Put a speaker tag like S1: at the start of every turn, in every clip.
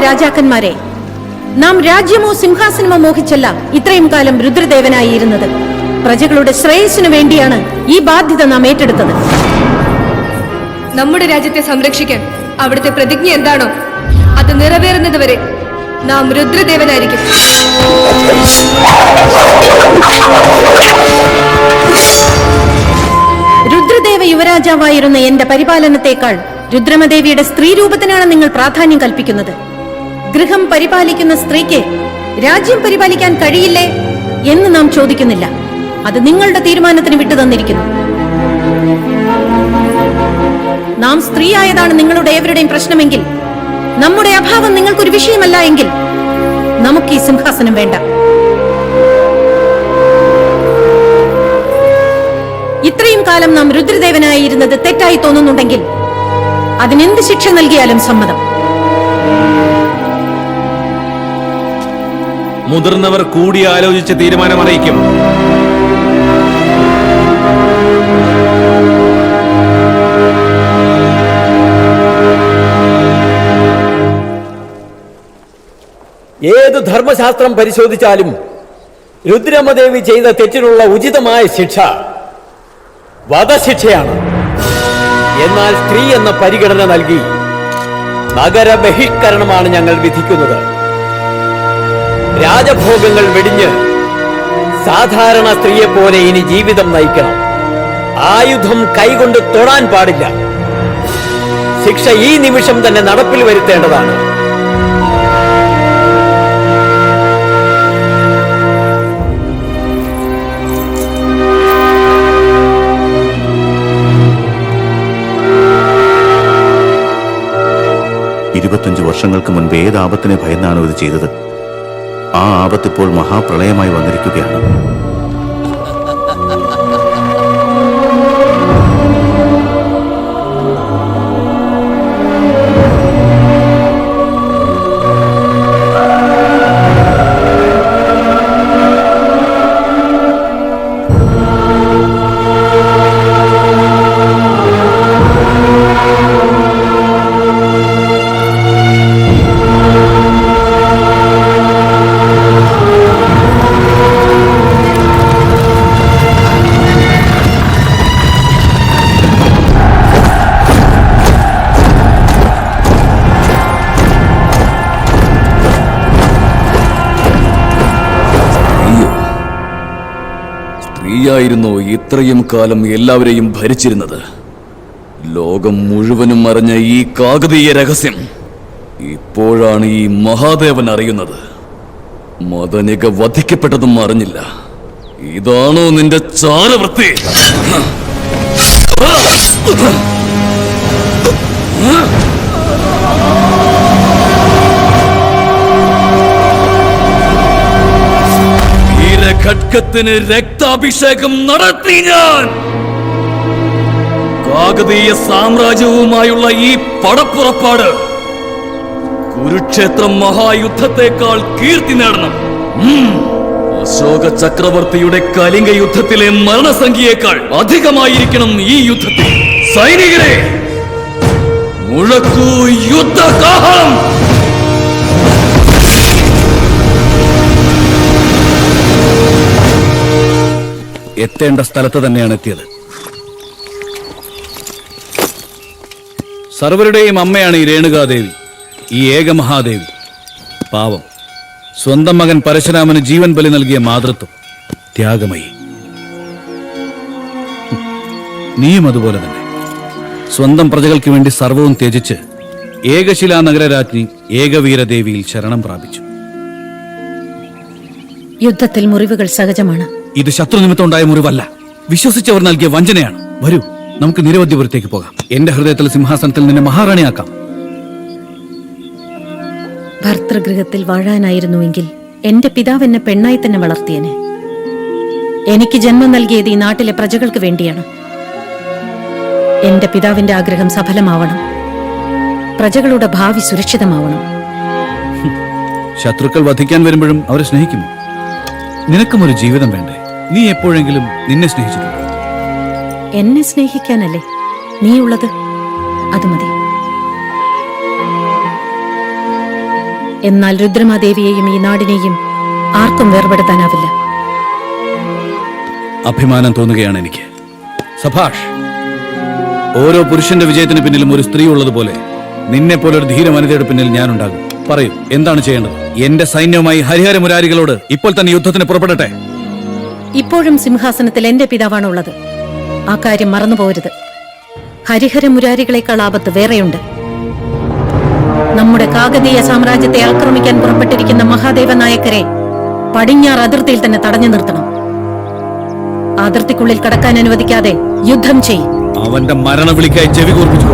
S1: രാജാക്കന്മാരെ, നാം രാജ്യമോ സിംഹാസനമോ മോഹിച്ചല്ല ഇത്രയും കാലം രുദ്രദേവനായിരുന്നത്. പ്രജകളുടെ ശ്രേയസ്സിനു വേണ്ടിയാണ് ഈ ബാധ്യത നാം ഏറ്റെടുത്തത്.
S2: നമ്മുടെ രാജ്യത്തെ സംരക്ഷിക്കാൻ അവിടുത്തെ പ്രതിജ്ഞ എന്താണോ അത് നിറവേറുന്നതുവരെ നാം രുദ്രദേവനായിരിക്കും.
S1: രുദ്രദേവ യുവരാജാവായിരുന്ന എന്റെ പരിപാലനത്തെക്കാൾ രുദ്രമദേവിയുടെ സ്ത്രീ രൂപത്തിനാണ് നിങ്ങൾ പ്രാധാന്യം കൽപ്പിക്കുന്നത്. ഗൃഹം പരിപാലിക്കുന്ന സ്ത്രീക്ക് രാജ്യം പരിപാലിക്കാൻ കഴിയില്ലേ എന്ന് നാം ചോദിക്കുന്നില്ല. അത് നിങ്ങളുടെ തീരുമാനത്തിന് വിട്ടുതന്നിരിക്കുന്നു. നാം സ്ത്രീ ആയതാണ് നിങ്ങളുടെ ഏവരുടെയും പ്രശ്നമെങ്കിൽ, നമ്മുടെ അഭാവം നിങ്ങൾക്കൊരു വിഷയമല്ല എങ്കിൽ നമുക്ക് ഈ സിംഹാസനം വേണ്ട. ഇത്രയും കാലം നാം രുദ്രദേവനായിരുന്നത് തെറ്റായി തോന്നുന്നുണ്ടെങ്കിൽ അതിനെന്ത് ശിക്ഷ നൽകിയാലും സമ്മതം.
S3: മുതിർന്നവർ കൂടി ആലോചിച്ച് തീരുമാനമറിയിക്കും.
S4: ഏത് ധർമ്മശാസ്ത്രം പരിശോധിച്ചാലും രുദ്രമദേവി ചെയ്ത തെറ്റിനുള്ള ഉചിതമായ ശിക്ഷ വധശിക്ഷയാണ്. എന്നാൽ സ്ത്രീ എന്ന പരിഗണന നൽകി നഗര ബഹിഷ്കരണമാണ് ഞങ്ങൾ വിധിക്കുന്നത്. രാജഭോഗങ്ങൾ വെടിഞ്ഞ് സാധാരണ സ്ത്രീയെ പോലെ ഇനി ജീവിതം നയിക്കണം. ആയുധം കൈകൊണ്ട് തൊടാൻ പാടില്ല. ശിക്ഷ ഈ നിമിഷം തന്നെ നടപ്പിൽ വരുത്തേണ്ടതാണ്.
S5: വർഷങ്ങൾക്ക് മുൻപ് ഏത് ആപത്തിനെ ഭയന്നാണോ ഇത് ചെയ്തത്, ആ ആപത്തിപ്പോൾ മഹാപ്രളയമായി വന്നിരിക്കുകയാണ്.
S6: ായിരുന്നു ഇത്രയും കാലം എല്ലാവരെയും ഭരിച്ചിരുന്നത്. ലോകം മുഴുവനും അറിഞ്ഞ ഈ കാകതീയ രഹസ്യം ഇപ്പോഴാണ് ഈ മഹാദേവൻ അറിയുന്നത്. മദനിക വധിക്കപ്പെട്ടതും അറിഞ്ഞില്ല. ഇതാണോ നിന്റെ ചാരവൃത്തി? ഘടകത്തിന് രക്താഭിഷേകം നടത്തി ഞാൻ. കാകതീയ സാമ്രാജ്യവുമായുള്ള ഈ പടപ്പുറപ്പാട് കുരുക്ഷേത്ര മഹായുദ്ധത്തെക്കാൾ കീർത്തി നേടണം. അശോക ചക്രവർത്തിയുടെ കലിംഗ യുദ്ധത്തിലെ മരണസംഖ്യയേക്കാൾ അധികമായിരിക്കണം ഈ യുദ്ധത്തിൽ. സൈനികരെ, മുഴക്കൂ യുദ്ധകാഹളം!
S7: എത്തേണ്ട സ്ഥലത്ത് തന്നെയാണ് എത്തിയത്. സർവരുടെയും അമ്മയാണ് ഈ രേണുകാദേവി, ഈ ഏകമഹാദേവി. പാവം, സ്വന്തം മകൻ പരശുരാമന് ജീവൻ ബലി നൽകിയ മാതൃത്വം, ത്യാഗമയി. നീയും അതുപോലെ തന്നെ സ്വന്തം പ്രജകൾക്ക് വേണ്ടി സർവവും ത്യജിച്ച് ഏകശിലാ നഗരരാജ്ഞി ഏകവീരദേവിയിൽ ശരണം പ്രാപിച്ചു.
S1: യുദ്ധത്തിൽ മുറിവുകൾ സഹജമാണ്.
S7: ഇത് ശത്രുനിമിത്തം ഉണ്ടായ മുറിവല്ല, വിശ്വസിച്ചവർ നൽകിയ വഞ്ചനയാണ്. വരൂ, നമുക്ക് നിരവധിപുരത്തേക്ക് പോകാം. എന്റെ ഹൃദയത്തിൽ സിംഹാസനത്തിൽ നിന്നെ മഹാറാണിയാക്കാം.
S1: ഭർതൃഗൃഹത്തിൽ വാഴാനായിരുന്നുവെങ്കിൽ എന്റെ പിതാവ് എന്നെ പെണ്ണായി തന്നെ വളർത്തിയനെ. എനിക്ക് ജന്മം നൽകിയത് ഈ നാട്ടിലെ പ്രജകൾക്ക് വേണ്ടിയാണ്. എന്റെ പിതാവിന്റെ ആഗ്രഹം സഫലമാവണം. പ്രജകളുടെ ഭാവി സുരക്ഷിതമാവണം.
S7: ശത്രുക്കൾ വധിക്കാൻ വരുമ്പോഴും അവരെ സ്നേഹിക്കുമോ? നിനക്കും ഒരു ജീവിതം വേണ്ടേ? നീ എപ്പോഴെങ്കിലും നിന്നെ സ്നേഹിച്ചിട്ടുണ്ടോ?
S1: എന്നെ സ്നേഹിക്കാനല്ലേ നീയുള്ളത്? അത് മതി. എന്നാൽ രുദ്രമാദേവിയെയും ഈ നാടിനെയും ആർക്കും വേർപെടുത്താനാവില്ല.
S7: അഭിമാനം തോന്നുകയാണ് എനിക്ക്. സഭാഷ്. ഓരോ പുരുഷന്റെ വിജയത്തിന് പിന്നിലും ഒരു സ്ത്രീ ഉള്ളതുപോലെ നിന്നെ പോലെ ഒരു ധീര വനിതയുടെ പിന്നിൽ ഞാനുണ്ടാകും. പറയൂ, എന്താണ് ചെയ്യേണ്ടത്? എന്റെ സൈന്യവുമായി ഹരിഹര മുരാരികളോട് ഇപ്പോൾ തന്നെ യുദ്ധത്തിന് പുറപ്പെടട്ടെ.
S1: ഇപ്പോഴും സിംഹാസനത്തിൽ എന്റെ പിതാവാണുള്ളത്. ആ കാര്യം മറന്നുപോകരുത്. ഹരിഹര മുരാരികളെക്കാൾ ആപത്ത് വേറെയുണ്ട്. നമ്മുടെ കാകതീയ സാമ്രാജ്യത്തെ ആക്രമിക്കാൻ പുറപ്പെട്ടിരിക്കുന്ന മഹാദേവ നായക്കരെ പടിഞ്ഞാറ് അതിർത്തിയിൽ തന്നെ തടഞ്ഞു നിർത്തണം. അതിർത്തിക്കുള്ളിൽ കടക്കാൻ അനുവദിക്കാതെ യുദ്ധം ചെയ്യും.
S7: അവന്റെ മരണവിളിക്കായി ചെവി കൂർപ്പിച്ചു.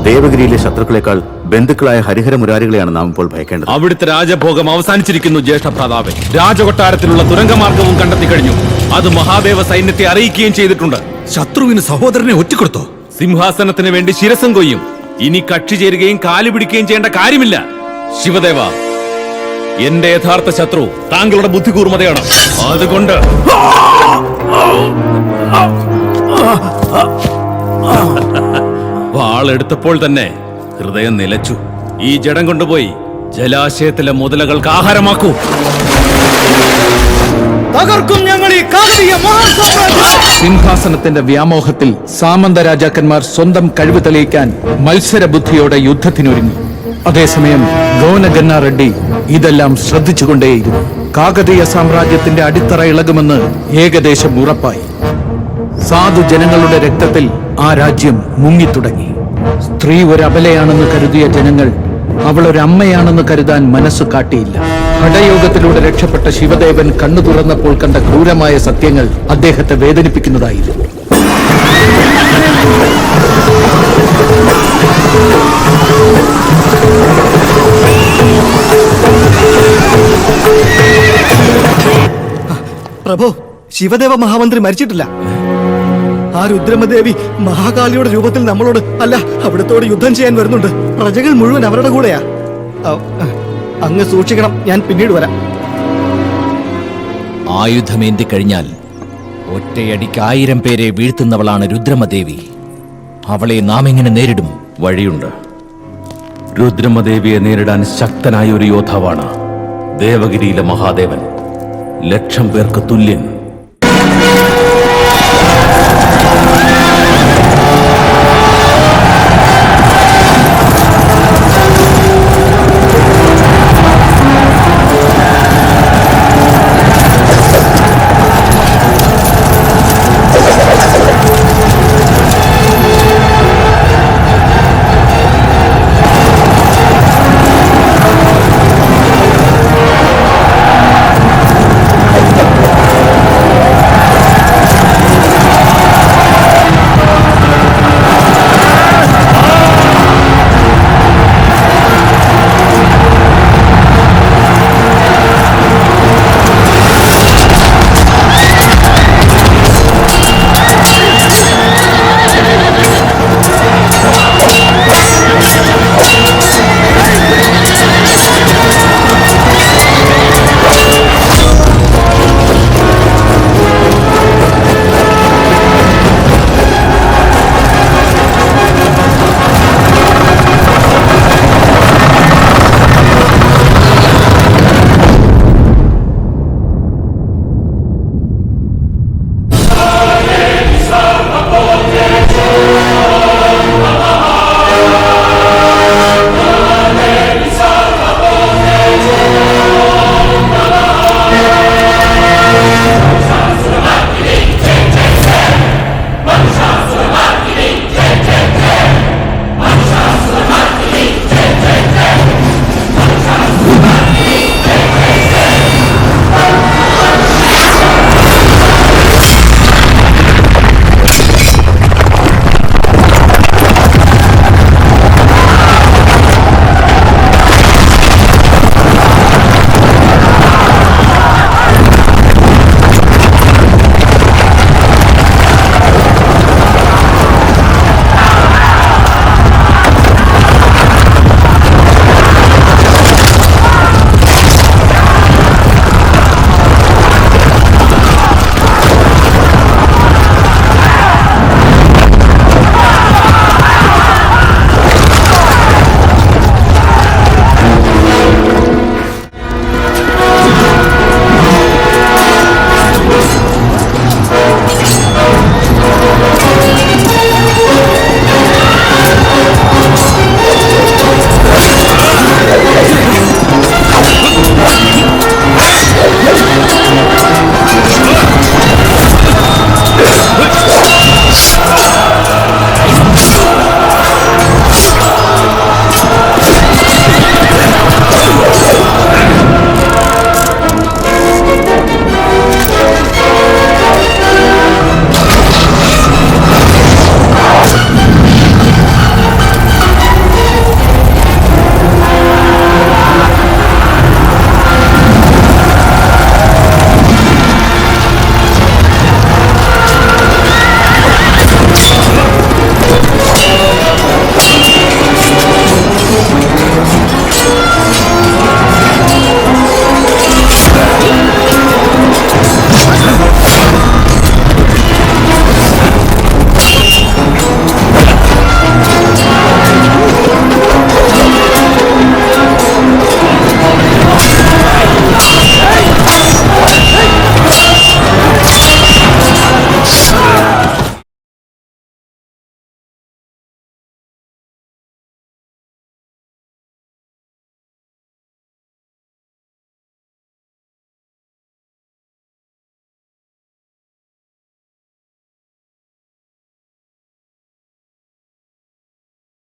S5: ദേവഗിരിയിലെ ശത്രുക്കളെക്കാൾ ബന്ധുക്കളായ ഹരിഹര മുരാരികളെയാണ് നാം ഇപ്പോൾ ഭയക്കേണ്ടത്.
S3: അവിടുത്തെ രാജഭോഗം അവസാനിച്ചിരിക്കുന്നു ജ്യേഷ്ഠ ഭ്രാതാവേ. രാജകൊട്ടാരത്തിലുള്ള തുരങ്കമാർഗവും കണ്ടെത്തി കഴിഞ്ഞു. അത് മഹാദേവ സൈന്യത്തെ അറിയിക്കുകയും ചെയ്തിട്ടുണ്ട്.
S8: ശത്രുവിന് സഹോദരനെ ഒറ്റിക്കൊടുത്തോ?
S3: സിംഹാസനത്തിന് വേണ്ടി ശിരസം കൊയ്യും. ഇനി കക്ഷി ചേരുകയും കാലു പിടിക്കുകയും ചെയ്യേണ്ട കാര്യമില്ല. ശിവദേവ, എന്റെ യഥാർത്ഥ ശത്രു താങ്കളുടെ ബുദ്ധികൂർമ്മതയാണ്. അതുകൊണ്ട് വാളെടുത്തപ്പോൾ തന്നെ ഹൃദയം നിലച്ചു. ഈ ജഡം കൊണ്ടുപോയി ജലാശയത്തിലെ മുതലകൾക്ക് ആഹാരമാക്കൂ.
S8: തകർക്കും ഞങ്ങൾ ഈ കാകതീയ മഹാസാമ്രാജ്യം.
S9: സിംഹാസനത്തിന്റെ വ്യാമോഹത്തിൽ സാമന്ത രാജാക്കന്മാർ സ്വന്തം കഴിവ് തെളിയിക്കാൻ മത്സര ബുദ്ധിയോടെ യുദ്ധത്തിനൊരുങ്ങി. അതേസമയം ഗോനഗന്ന റെഡ്ഡി ഇതെല്ലാം ശ്രദ്ധിച്ചുകൊണ്ടേയിരുന്നു. കാകതീയ സാമ്രാജ്യത്തിന്റെ അടിത്തറ ഇളകുമെന്ന് ഏകദേശം ഉറപ്പായി. സാധു ജനങ്ങളുടെ രക്തത്തിൽ ആ രാജ്യം മുങ്ങിത്തുടങ്ങി. സ്ത്രീ ഒരു അബലയാണെന്ന് കരുതിയ ജനങ്ങൾ അവളൊരമ്മയാണെന്ന് കരുതാൻ മനസ്സ് കാട്ടിയില്ല. ഹഠയോഗത്തിലൂടെ രക്ഷപ്പെട്ട ശിവദേവൻ കണ്ണു തുറന്നപ്പോൾ കണ്ട ക്രൂരമായ സത്യങ്ങൾ അദ്ദേഹത്തെ വേദനിപ്പിക്കുന്നതായിരുന്നു.
S8: പ്രഭു, ശിവദേവ മഹാമന്ത്രി മരിച്ചിട്ടില്ല. ആ രുദ്രമദേവി മഹാകാളിയുടെ രൂപത്തിൽ നമ്മളോട് അല്ല അവിടത്തോട് യുദ്ധം ചെയ്യാൻ വരുന്നുണ്ട്. പ്രജകൾ മുഴുവൻ അവരുടെ കൂടെയാ. അങ്ങ് സൂക്ഷിക്കണം, ഞാൻ പിന്നീട് വരാം.
S10: ആയുധമേന്തി കഴിഞ്ഞാൽ ഒറ്റയടിക്ക് 1000 പേരെ വീഴ്ത്തുന്നവളാണ് രുദ്രമദേവി. അവളെ നാം എങ്ങനെ നേരിടും?
S3: വഴിയുണ്ട്. രുദ്രമദേവിയെ നേരിടാൻ ശക്തനായ ഒരു യോദ്ധാവാണ് ദേവഗിരിയിലെ മഹാദേവൻ. 1,00,000 പേർക്ക് തുല്യൻ.